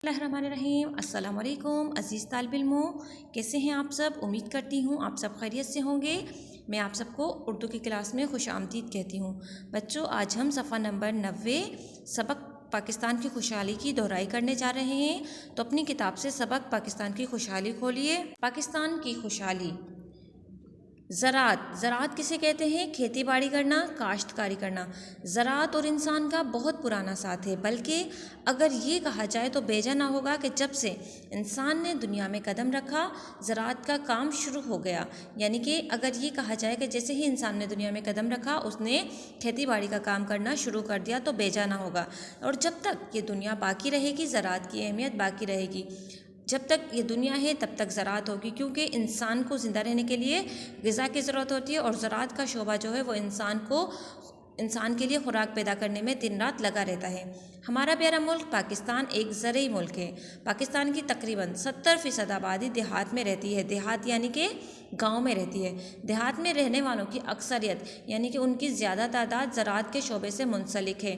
बिस्मिल्लाहिर्रहमानिर्रहीम। अस्सलाम वालेकुम अज़ीज़ तालिब इल्मों, कैसे हैं आप सब। उम्मीद करती हूँ आप सब खैरियत से होंगे। मैं आप सबको उर्दू की क्लास में खुश आमदीद कहती हूँ। बच्चों, आज हम सफ़ा नंबर 90 सबक पाकिस्तान की खुशहाली की दोहराई करने जा रहे हैं। तो अपनी किताब से सबक पाकिस्तान की खुशहाली खोलिए। पाकिस्तान की खुशहाली। ज़राअत किसे कहते हैं? खेती बाड़ी करना, काश्तकारी करना। ज़राअत और इंसान का बहुत पुराना साथ है, बल्कि अगर ये कहा जाए तो बेजा ना होगा कि जब से इंसान ने दुनिया में कदम रखा ज़राअत का काम शुरू हो गया। यानी कि अगर ये कहा जाए कि जैसे ही इंसान ने दुनिया में कदम रखा उसने खेती बाड़ी का काम करना शुरू कर दिया तो बेजा ना होगा। और जब तक ये दुनिया बाकी रहेगी ज़राअत की अहमियत बाकी रहेगी। जब तक ये दुनिया है तब तक ज़राअत होगी, क्योंकि इंसान को ज़िंदा रहने के लिए ग़िज़ा की ज़रूरत होती है और ज़राअत का शोबा जो है वो इंसान के लिए खुराक पैदा करने में दिन रात लगा रहता है। हमारा प्यारा मुल्क पाकिस्तान एक ज़रई मुल्क है। पाकिस्तान की तकरीबन 70% आबादी देहात में रहती है। देहात यानी कि गांव में रहती है। देहात में रहने वालों की अक्सरियत यानी कि उनकी ज़्यादा तादाद ज़राअत के शोबे से मुंसलिक है।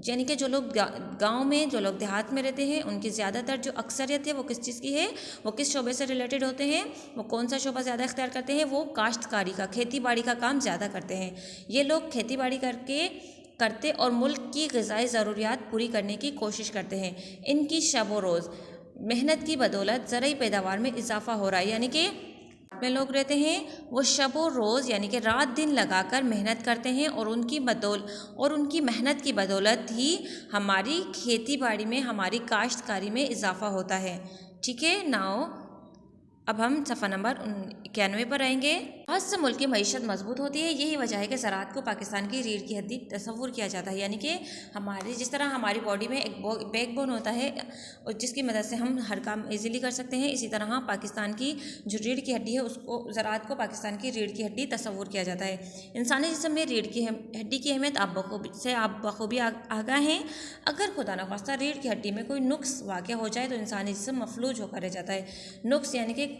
यानी कि जो लोग गांव में, जो लोग देहात में रहते हैं, उनकी ज़्यादातर जो अक्सरियत है वो किस चीज़ की है, वो किस शोबे से रिलेटेड होते हैं, वो कौन सा शोबा ज़्यादा इख्तियार करते हैं, वो काश्तकारी का, खेती बाड़ी का काम ज़्यादा करते हैं। ये लोग खेती बाड़ी करते और मुल्क की ग़िज़ाई ज़रूरियात पूरी करने की कोशिश करते हैं। इनकी शब व रोज़ मेहनत की बदौलत ज़रई पैदावार में इजाफ़ा हो रहा है। यानी कि में लोग रहते हैं वो शब व रोज़ यानी कि रात दिन लगाकर मेहनत करते हैं और उनकी मेहनत की बदौलत ही हमारी खेती बाड़ी में, हमारी काश्तकारी में इजाफ़ा होता है। ठीक है नाओ, अब हम सफ़ा नंबर 91 पर आएंगे। बहुत से मुल्क की मईशत मजबूत होती है। यही वजह है कि ज़राअत को पाकिस्तान की रीढ़ की हड्डी तस्वुर किया जाता है। यानी कि जिस तरह हमारी बॉडी में एक बैकबोन होता है और जिसकी मदद से हम हर काम इजीली कर सकते हैं, इसी तरह पाकिस्तान की जो रीढ़ की हड्डी है उसको, ज़राअत को पाकिस्तान की रीढ़ की हड्डी तस्वुर किया जाता है। इंसानी जिस्म में रीढ़ की हड्डी की अहमियत आप बखूबी आगाह हैं। अगर खुदा न खास्ता रीढ़ की हड्डी में कोई नुक्स वाक़ हो जाए तो इंसानी जिस्म मफलूज होकर रह जाता है। नुक्स यानी कि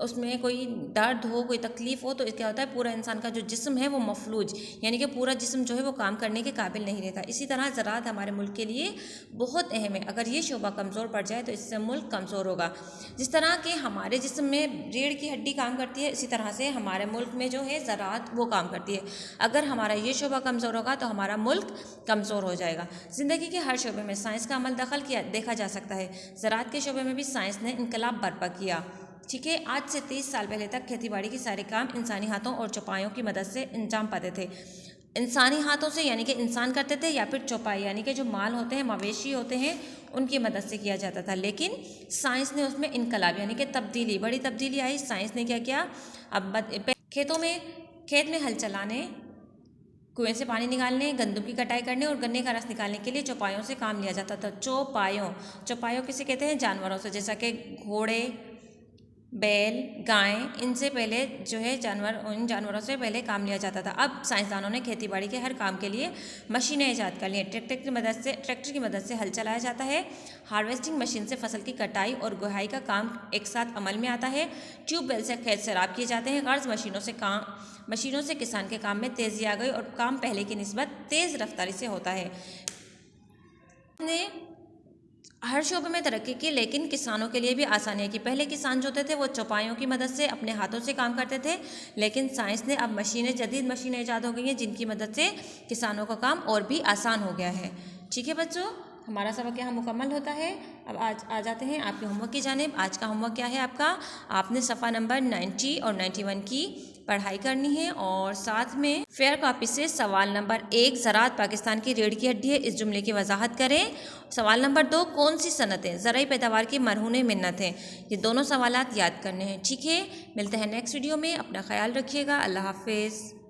उसमें कोई दर्द हो, कोई तकलीफ़ हो, तो क्या होता है, पूरा इंसान का जो जिस्म है वो मफलूज यानी कि पूरा जिस्म जो है वो काम करने के काबिल नहीं रहता। इसी तरह ज़राअत हमारे मुल्क के लिए बहुत अहम है। अगर ये शोबा कमज़ोर पड़ जाए तो इससे मुल्क कमज़ोर होगा। जिस तरह के हमारे जिस्म में रीढ़ की हड्डी काम करती है, इसी तरह से हमारे मुल्क में जो है ज़राअत वो काम करती है। अगर हमारा ये शोबा कमज़ोर होगा तो हमारा मुल्क कमज़ोर हो जाएगा। ज़िंदगी के हर शोबे में साइंस का अमल दखल देखा जा सकता है। ज़राअत के शोबे में भी साइंस ने इनकलाब बर्पा किया। ठीक है, आज से 30 साल पहले तक खेती बाड़ी के सारे काम इंसानी हाथों और चौपाइयों की मदद से अंजाम पाते थे। इंसानी हाथों से यानी कि इंसान करते थे, या फिर चौपाई यानी कि जो माल होते हैं, मवेशी होते हैं, उनकी मदद से किया जाता था। लेकिन साइंस ने उसमें इनकलाब यानी कि बड़ी तब्दीली आई। साइंस ने क्या किया, अब खेत में हल चलाने, कुएं से पानी निकालने, गंदम की कटाई करने और गन्ने का रस निकालने के लिए चौपाइयों से काम लिया जाता था। चौपाइयों किसे कहते हैं? जानवरों से, जैसा कि घोड़े, बैल, गाय, इनसे पहले जो है इन जानवरों से पहले काम लिया जाता था। अब साइंसदानों ने खेती बाड़ी के हर काम के लिए मशीनें ईजाद कर ली हैं। ट्रैक्टर की मदद से हल चलाया जाता है। हार्वेस्टिंग मशीन से फसल की कटाई और गुहाई का काम एक साथ अमल में आता है। ट्यूबवेल से खेत सैराब किए जाते हैं। गर्ज मशीनों से किसान के काम में तेज़ी आ गई और काम पहले की निस्बत तेज़ रफ्तारी से होता है। हर शोबे में तरक्की की, लेकिन किसानों के लिए भी आसानियाँ की। पहले किसान जो होते थे वो चौपाइयों की मदद से अपने हाथों से काम करते थे, लेकिन साइंस ने अब जदीद मशीनें ईजाद हो गई हैं जिनकी मदद से किसानों का काम और भी आसान हो गया है। ठीक है बच्चों, हमारा सबक यहाँ मुकम्मल होता है। अब आज आ जाते हैं आपके होमवर्क की जानिब। आज का होमवर्क क्या है आपका? आपने सफ़ा नंबर 90 और 91 की पढ़ाई करनी है और साथ में फेयर कॉपी से सवाल नंबर 1 ज़राअत पाकिस्तान की रीढ़ की हड्डी है, इस जुमले की वजाहत करें। सवाल नंबर 2 कौन सी सनतें ज़रई पैदावार की मरहून मिन्नत हैं, ये दोनों सवालात याद करने हैं। ठीक है, मिलते हैं नेक्स्ट वीडियो में। अपना ख्याल रखिएगा। अल्लाह हाफिज़।